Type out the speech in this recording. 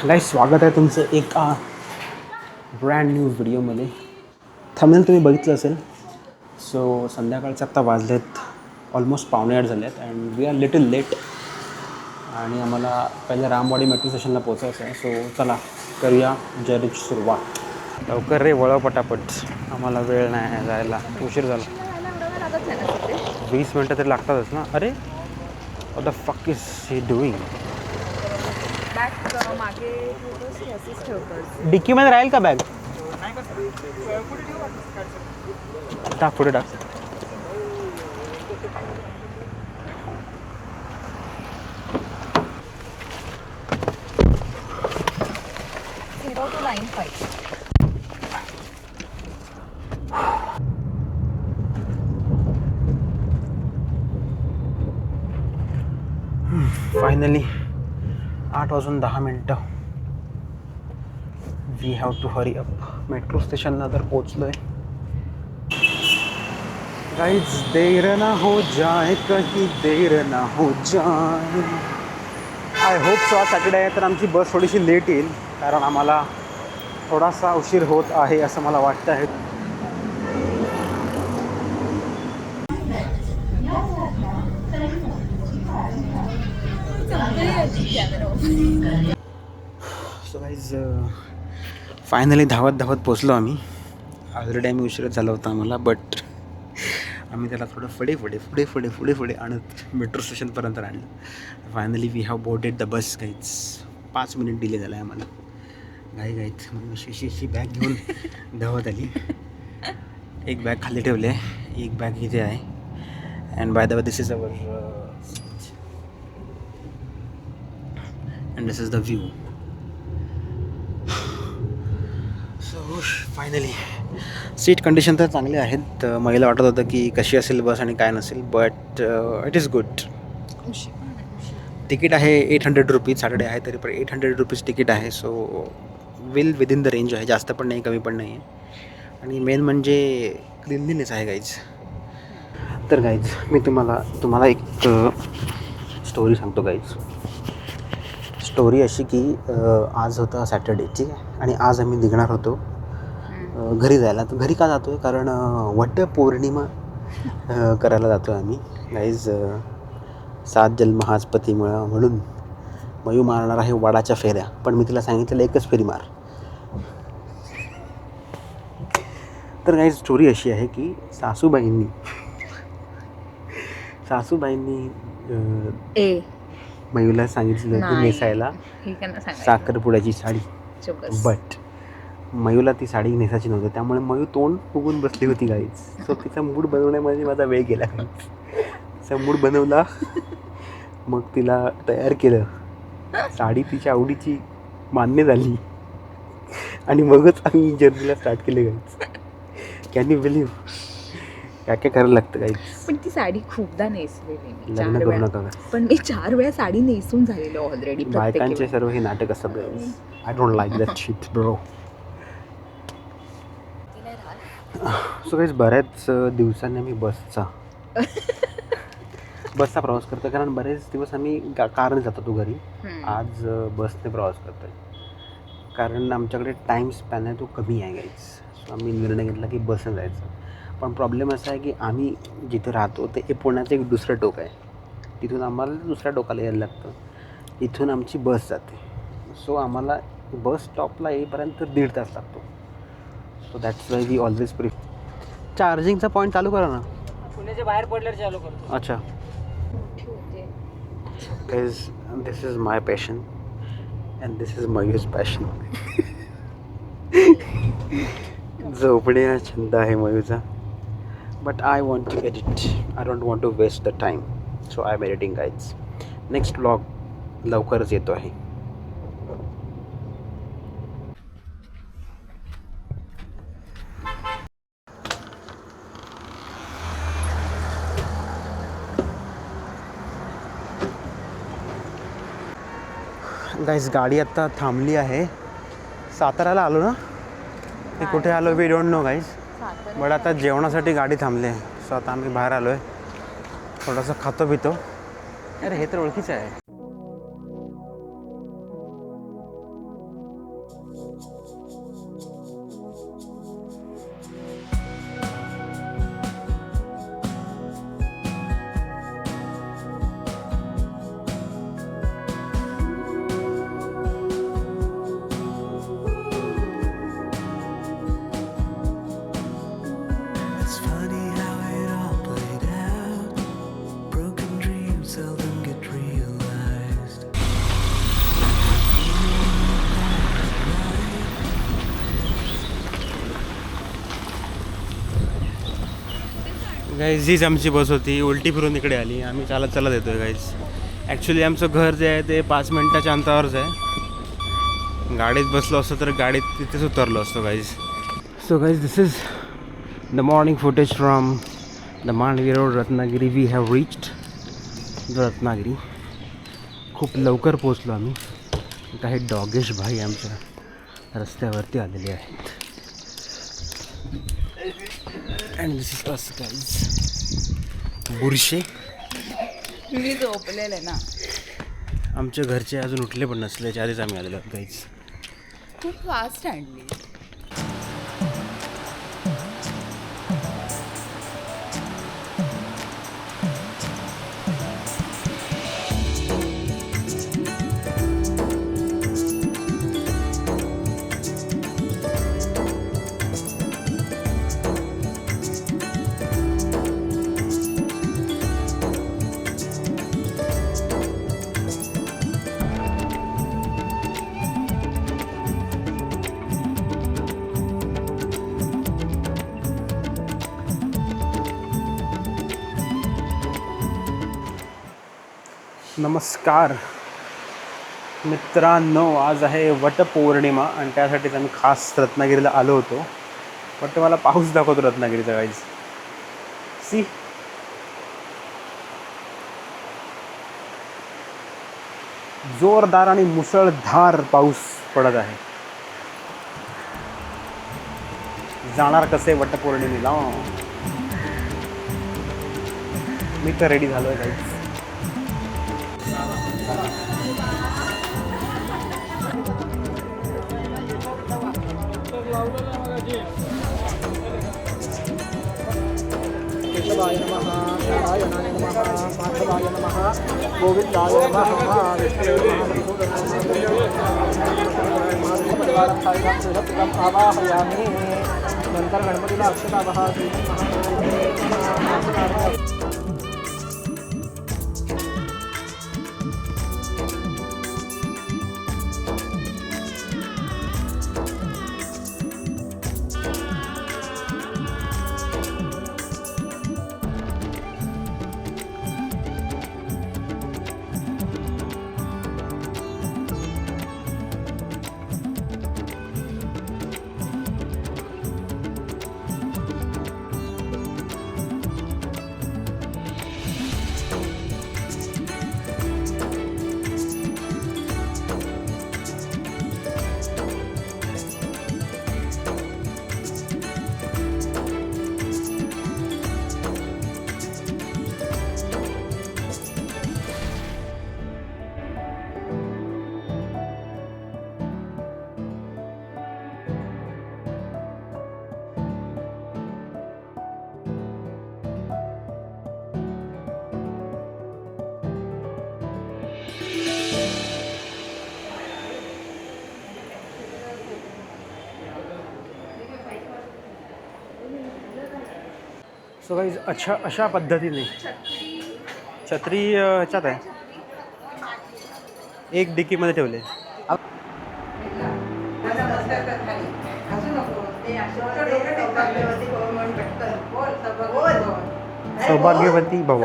गाईस स्वागत आहे तुमचं एक ब्रँड न्यू व्हिडिओमध्ये. थंबनेल तुम्ही बघितलं असेल. सो संध्याकाळचे आत्ता वाजलेत ऑलमोस्ट 7:15 झाले आहेत and we are little late. आणि आम्हाला पहिल्या रामवाडी मेट्रो स्टेशनला पोचायचं आहे. सो चला करूया जर्नीची सुरुवात. लवकर रे, वळव पटापट, आम्हाला वेळ नाही जायला, उशीर झाला. 20 मिनटं तरी लागतातच ना. अरे what the fuck is he doing? डिक्कीमध्ये राहील का बॅग? टाक पुढे टाक. Finally 8:10 we have to hurry up. Metro स्टेशनला तर पोचलो आहे. गाइज देर ना हो जाए, कहीं देर ना हो जाए. I hope so. आज सॅटर्डे आहे तर आमची बस थोडीशी लेट येईल, कारण आम्हाला थोडासा उशीर होत आहे असं मला वाटतं आहे. सो गाईज फायनली धावत पोचलो आम्ही. ऑलरेडी आम्ही उशीरच झाला होता आम्हाला, बट आम्ही त्याला थोडं पुढे आणत मेट्रो स्टेशनपर्यंत आणलं. Finally we have boarded the bus. Guys 5 minute delay झाला आहे आम्हाला. घाईत मग अशी बॅग घेऊन धावत आली. एक बॅग खाली ठेवली आहे, एक बॅग इथे आहे. And by the way this is our and this is the view. So finally seat condition तर चांगले आहेत. मला वाटत होतं की कशी असेल बस आणि काय नसेल, but it is good. Ticket आहे 800 रुपीज. सॅटर्डे आहे तरी पण 800 रुपीज तिकीट आहे. सो विदिन द रेंज आहे. जास्त पण नाही, कमी पण नाही आहे. आणि मेन म्हणजे क्लिनलीनेस आहे गाईज. तर गाईज मी तुम्हाला एक स्टोरी सांगतो गाईज. स्टोरी अशी की आज होता सॅटर्डे, ठीक आहे, आणि आज आम्ही निघणार होतो घरी जायला. तर घरी का जातो आहे? कारण वटपौर्णिमा करायला जातो आहे आम्ही गाईज. 7 जन्म हाच पती म्हणून मयू मारणार आहे वडाच्या फेऱ्या. पण मी तिला सांगितलेलं एकच फेरी मार. तर गाईज स्टोरी अशी आहे की सासूबाईंनी मयूला सांगितलं की नेसायला साखरपुड्याची साडी. बट मयूला ती साडी नेसायची नव्हती, त्यामुळे मयू तोंड फुगून बसली होती गाईज. सो तिचा मूड बनवण्यामध्ये माझा वेळ गेला. तिचा मूड बनवला, मग तिला तयार केलं. साडी तिच्या आवडीची मान्य झाली आणि मगच आम्ही जर्नीला स्टार्ट केले गाईज. Can you believe? काय करायला लागतं गाईज. पण ती साडी खूपदा नेसलेली मी. लग्न करू नका. पण मी 4 वेळा साडी नेसून झालेलो ऑलरेडी. बायकांचे सर्व हे नाटक असतात guys. I don't like that shit bro. So guys बऱ्याच दिवसांनी आम्ही बसचा प्रवास करतो, कारण बरेच दिवस आम्ही कारने जात होतो घरी. आज बसने प्रवास करतो आहे, कारण आमच्याकडे टाईम स्पॅन आहे तो कमी आहे गाईज. सो आम्ही निर्णय घेतला की बसने जायचं. पण प्रॉब्लेम असा आहे की आम्ही जिथे राहतो ते पुण्याचं एक दुसरं टोक आहे. तिथून आम्हाला दुसऱ्या टोकाला यायला लागतं. इथून आमची बस जाते. सो आम्हाला बस स्टॉपला येईपर्यंत 1.5 तास लागतो. So that's why we always चार्जिंगचा पॉईंट चालू करा ना. पुण्याच्या बाहेर पडल्यावर चालू करतो. अच्छा. This is my passion and this is Mayu's passion. झोपणे हा छंद आहे मयूचा. But I want to edit. I don't want to waste the time. So I am editing guys. Next vlog लवकरच येतो आहे. गाईज गाडी आत्ता थांबली आहे. साताऱ्याला आलो ना, ते कुठे आलो we don't know guys. But आता जेवणासाठी गाडी थांबली आहे. सो आता आम्ही बाहेर आलो आहे, थोडंसं खातो पितो. अरे हे तर ओळखीचं आहे. गाईज हीच आमची बस होती, उलटी फिरून इकडे आली. आम्ही चालत चालत येतोय गाईज. ॲक्च्युली आमचं घर जे आहे ते 5 मिनटाच्या अंतरावरच आहे. गाडीत बसलो असतो तर गाडीत तिथेच उतरलो असतो guys. So guys this is the morning footage from the Mandvi road, Ratnagiri. We have reached Ratnagiri. खूप लवकर पोचलो आम्ही. काही डॉगेश भाई आमच्या रस्त्यावरती आलेले आहेत. And this is us guys. बुरशे मी झोपलेले ना. आमच्या घरचे अजून उठले पण नसल्याच्या आधीच आम्ही आलेलो आहोत गाईज. खूप फास्ट आणली. नमस्कार मित्रांनो, आज आहे वटपौर्णिमा आणि त्यासाठीच आम्ही खास रत्नागिरीला आलो होतो. बट मला पाऊस दाखवतो रत्नागिरीचा गाईज. सी जोरदार आणि मुसळधार पाऊस पडत आहे. जाणार कसे वटपौर्णिमेला? मी तर रेडी झालोय गाईज. केशवाय नमः, नारायणाय नमः, माधवाय नमः, गोविंदाय नमः, विष्णवे नमः, आवाहयामि. नंतर गणपतीला अक्षता वहामि. सो गाईज अशा पद्धतीने छत्री ह्याच्यात आहे, एक डिकीमध्ये ठेवले. सौभाग्यवती भव.